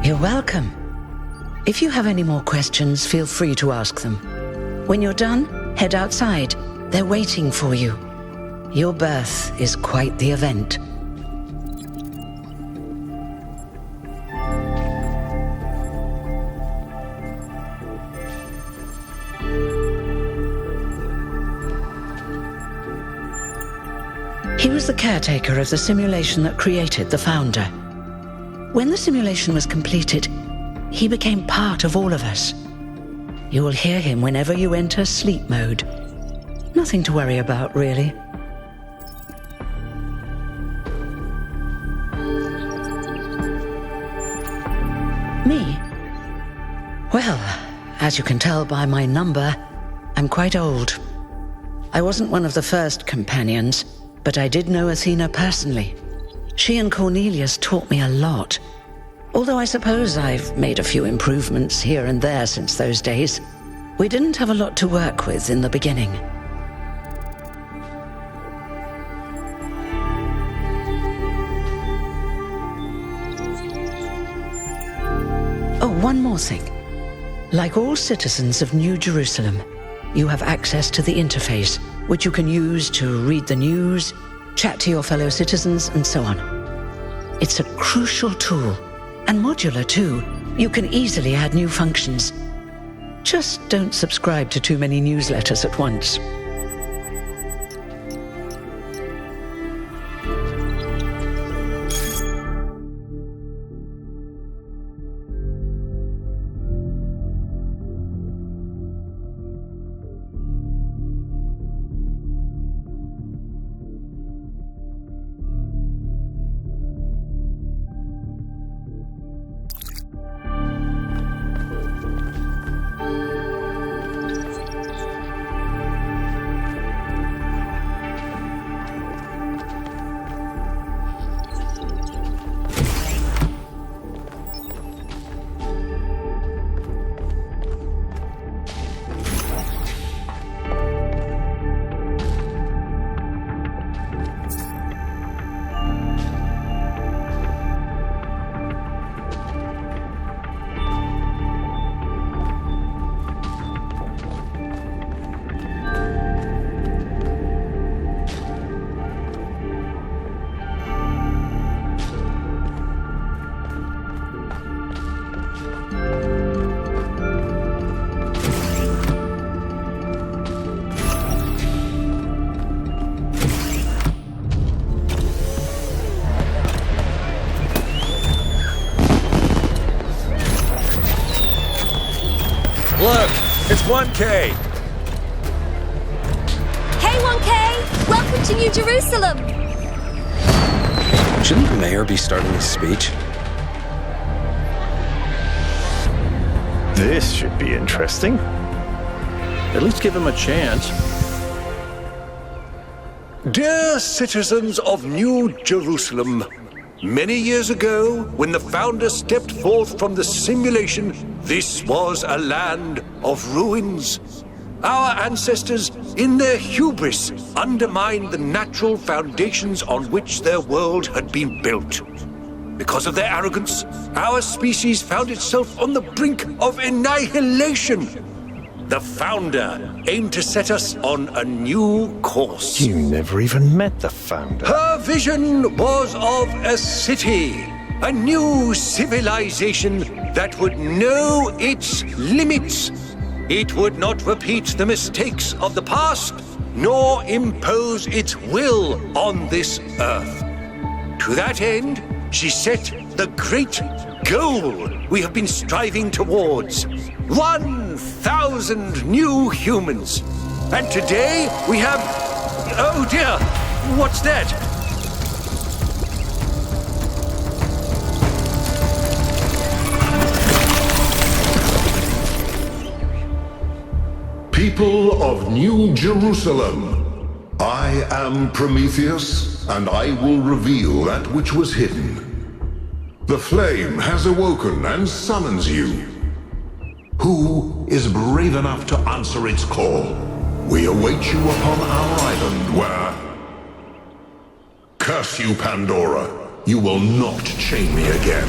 You're welcome. If you have any more questions, feel free to ask them. When you're done, head outside. They're waiting for you. Your birth is quite the event. He was the caretaker of the simulation that created the Founder. When the simulation was completed, he became part of all of us. You will hear him whenever you enter sleep mode. Nothing to worry about, really. Me? Well, as you can tell by my number, I'm quite old. I wasn't one of the first companions, but I did know Athena personally. She and Cornelius taught me a lot. Although I suppose I've made a few improvements here and there since those days. We didn't have a lot to work with in the beginning. Oh, one more thing. Like all citizens of New Jerusalem, you have access to the interface, which you can use to read the news, chat to your fellow citizens, and so on. It's a crucial tool, and modular too. You can easily add new functions. Just don't subscribe to too many newsletters at once. Look, it's 1K. Hey, 1K! Welcome to New Jerusalem! Shouldn't the mayor be starting his speech? This should be interesting. At least give him a chance. Dear citizens of New Jerusalem, many years ago, when the Founder stepped forth from the simulation, this was a land of ruins. Our ancestors, in their hubris, undermined the natural foundations on which their world had been built. Because of their arrogance, our species found itself on the brink of annihilation. The Founder aimed to set us on a new course. You never even met the Founder. Her vision was of a city, a new civilization that would know its limits. It would not repeat the mistakes of the past, nor impose its will on this earth. To that end, she set the great goal we have been striving towards. 1,000 new humans. And today we have... Oh dear, what's that? People of New Jerusalem, I am Prometheus, and I will reveal that which was hidden. The flame has awoken and summons you. Who is brave enough to answer its call? We await you upon our island where... Curse you, Pandora. You will not chain me again.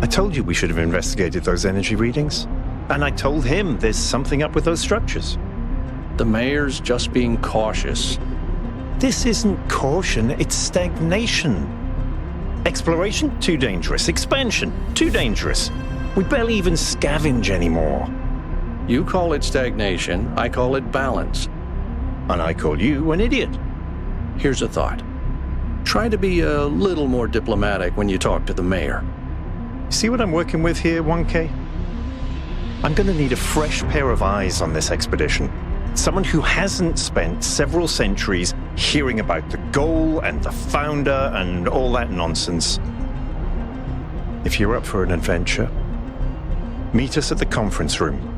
I told you we should have investigated those energy readings. And I told him there's something up with those structures. The mayor's just being cautious. This isn't caution, it's stagnation. Exploration? Too dangerous. Expansion? Too dangerous. We barely even scavenge anymore. You call it stagnation, I call it balance. And I call you an idiot. Here's a thought. Try to be a little more diplomatic when you talk to the mayor. See what I'm working with here, 1K? I'm going to need a fresh pair of eyes on this expedition. Someone who hasn't spent several centuries hearing about the goal and the founder and all that nonsense. If you're up for an adventure, meet us at the conference room.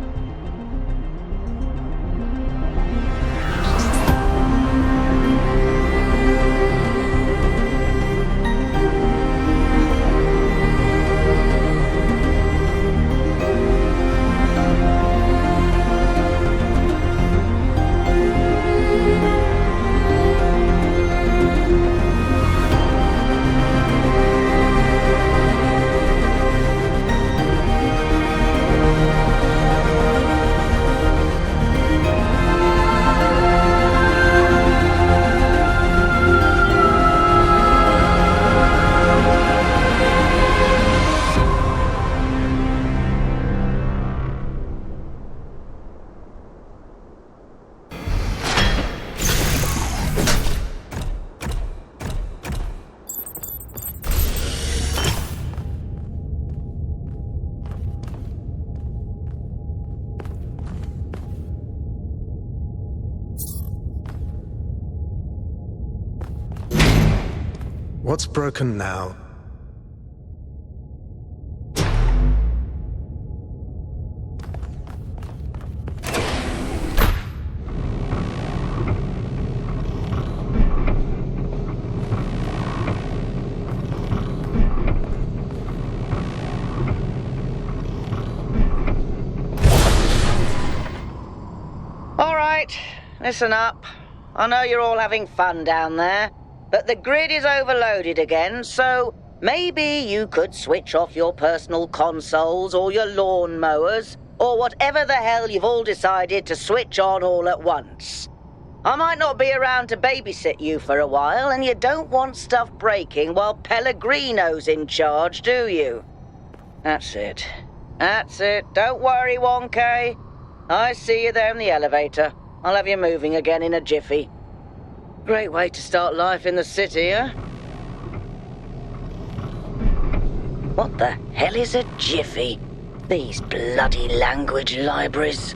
What's broken now? All right, listen up. I know you're all having fun down there, but the grid is overloaded again, so maybe you could switch off your personal consoles or your lawn mowers, or whatever the hell you've all decided to switch on all at once. I might not be around to babysit you for a while, and you don't want stuff breaking while Pellegrino's in charge, do you? That's it. That's it. Don't worry, 1K. I see you there in the elevator. I'll have you moving again in a jiffy. Great way to start life in the city, huh? What the hell is a jiffy? These bloody language libraries.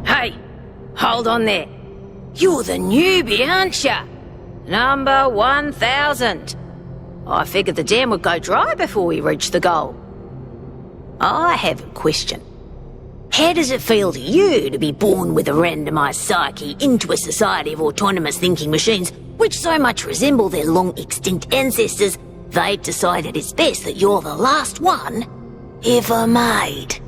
Hey, hold on there. You're the newbie, aren't ya? Number 1000. I figured the dam would go dry before we reach the goal. I have a question. How does it feel to you to be born with a randomised psyche into a society of autonomous thinking machines which so much resemble their long-extinct ancestors, they've decided it's best that you're the last one ever made?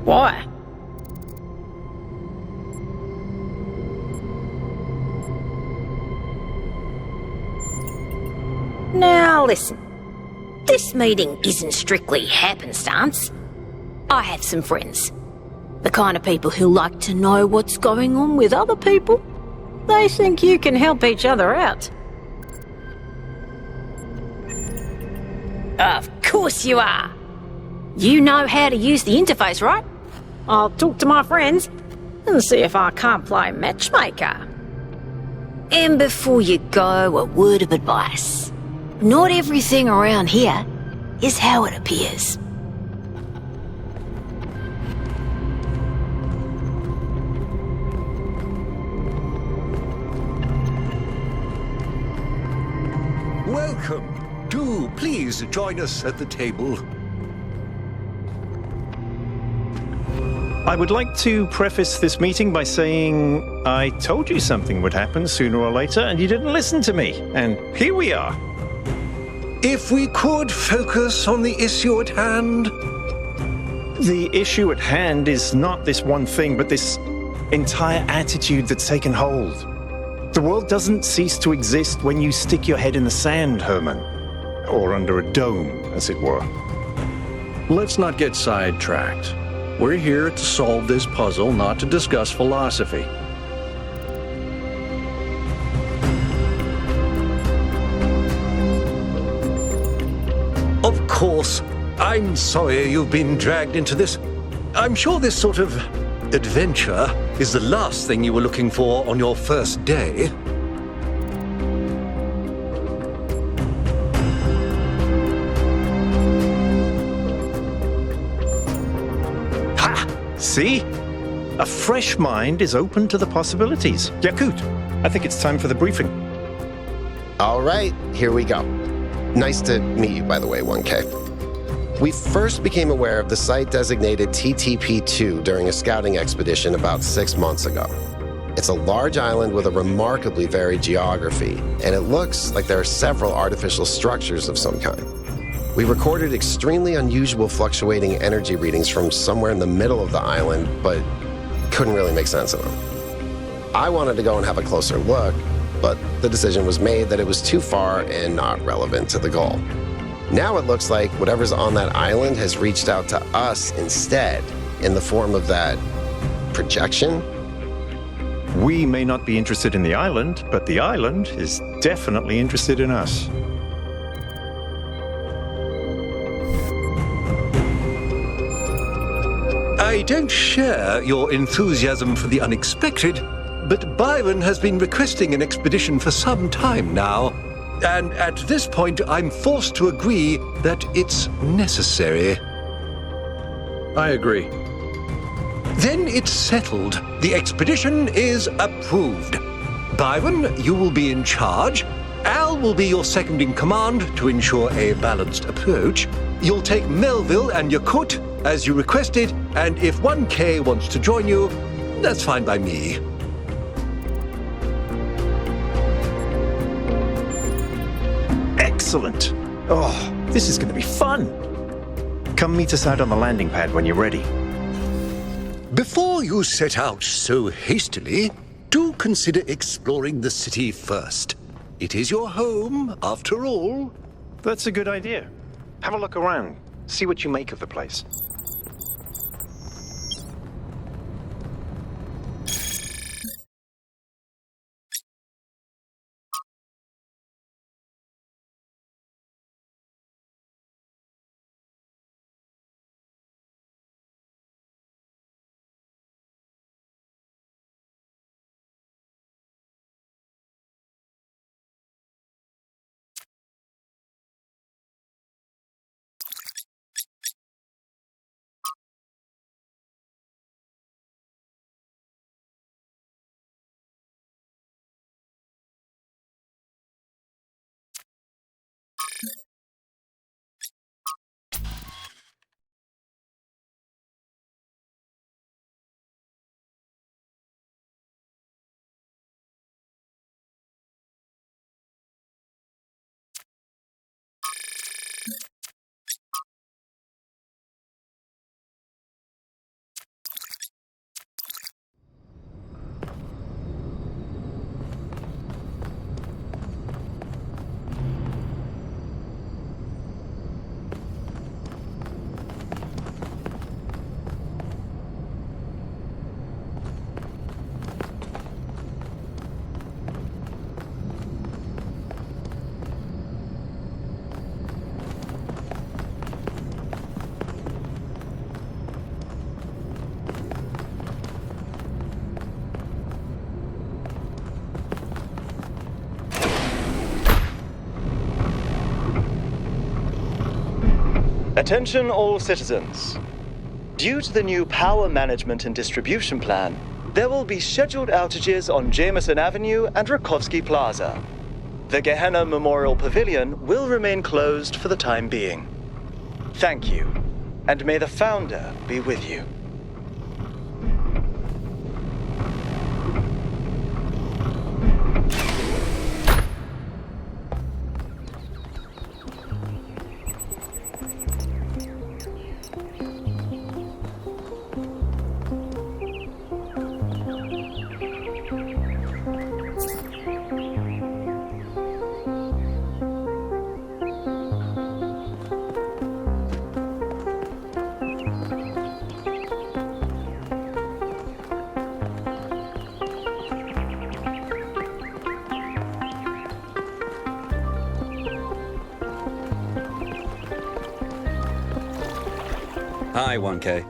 Why? Now listen, this meeting isn't strictly happenstance. I have some friends. The kind of people who like to know what's going on with other people. They think you can help each other out. Of course you are. You know how to use the interface, right? I'll talk to my friends and see if I can't play matchmaker. And before you go, a word of advice. Not everything around here is how it appears. Welcome. Do please join us at the table. I would like to preface this meeting by saying I told you something would happen sooner or later, and you didn't listen to me. And here we are. If we could focus on the issue at hand. The issue at hand is not this one thing, but this entire attitude that's taken hold. The world doesn't cease to exist when you stick your head in the sand, Herman. Or under a dome, as it were. Let's not get sidetracked. We're here to solve this puzzle, not to discuss philosophy. Of course, I'm sorry you've been dragged into this. I'm sure this sort of adventure is the last thing you were looking for on your first day. See? A fresh mind is open to the possibilities. Yakut, I think it's time for the briefing. All right, here we go. Nice to meet you, by the way, 1K. We first became aware of the site designated TTP-2 during a scouting expedition about 6 months ago. It's a large island with a remarkably varied geography, and it looks like there are several artificial structures of some kind. We recorded extremely unusual fluctuating energy readings from somewhere in the middle of the island, but couldn't really make sense of them. I wanted to go and have a closer look, but the decision was made that it was too far and not relevant to the goal. Now it looks like whatever's on that island has reached out to us instead, in the form of that projection. We may not be interested in the island, but the island is definitely interested in us. I don't share your enthusiasm for the unexpected, but Byron has been requesting an expedition for some time now, and at this point I'm forced to agree that it's necessary. I agree. Then it's settled. The expedition is approved. Byron, you will be in charge. Al will be your second in command to ensure a balanced approach. You'll take Melville and Yakut as you requested, and if 1K wants to join you, that's fine by me. Excellent. Oh, this is going to be fun. Come meet us out on the landing pad when you're ready. Before you set out so hastily, do consider exploring the city first. It is your home, after all. That's a good idea. Have a look around. See what you make of the place. Attention all citizens. Due to the new power management and distribution plan, there will be scheduled outages on Jameson Avenue and Rakovsky Plaza. The Gehenna Memorial Pavilion will remain closed for the time being. Thank you, and may the Founder be with you. Hi, 1K.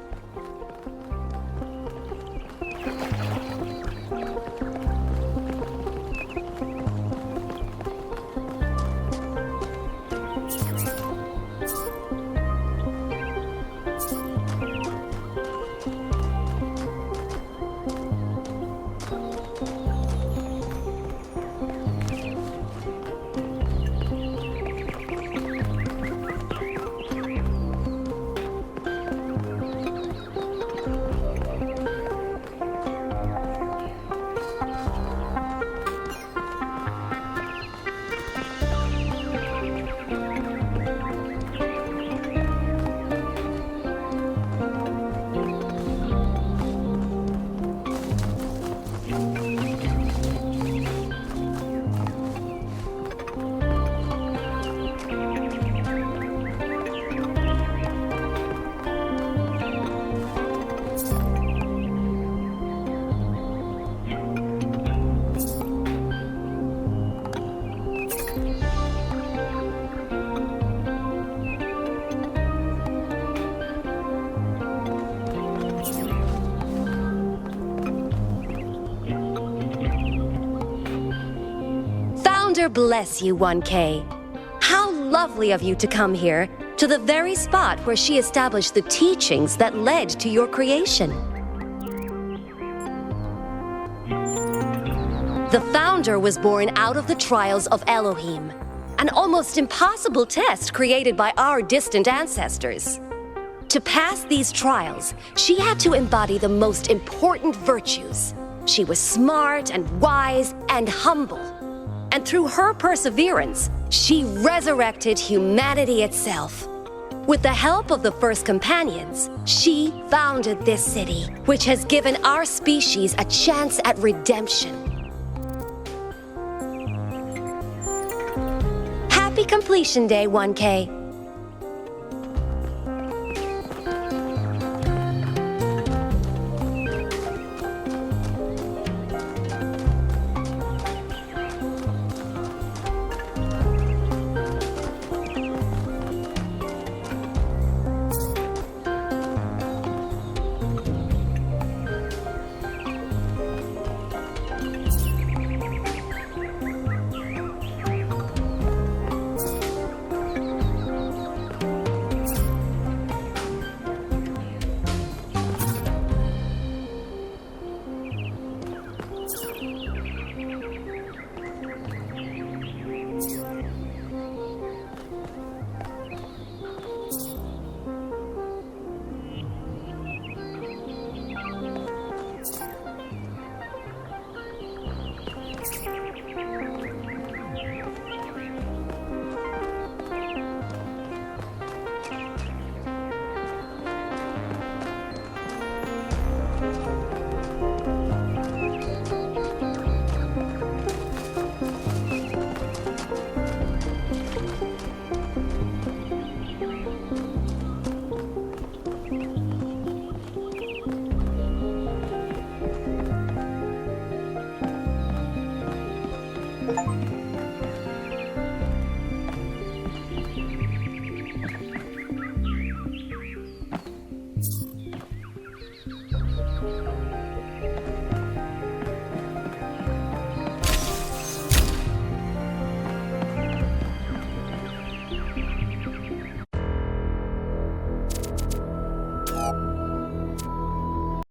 Bless you, 1K. How lovely of you to come here, to the very spot where she established the teachings that led to your creation. The Founder was born out of the trials of Elohim, an almost impossible test created by our distant ancestors. To pass these trials, she had to embody the most important virtues. She was smart and wise and humble. And through her perseverance, she resurrected humanity itself. With the help of the first companions, she founded this city, which has given our species a chance at redemption. Happy Completion Day, 1K.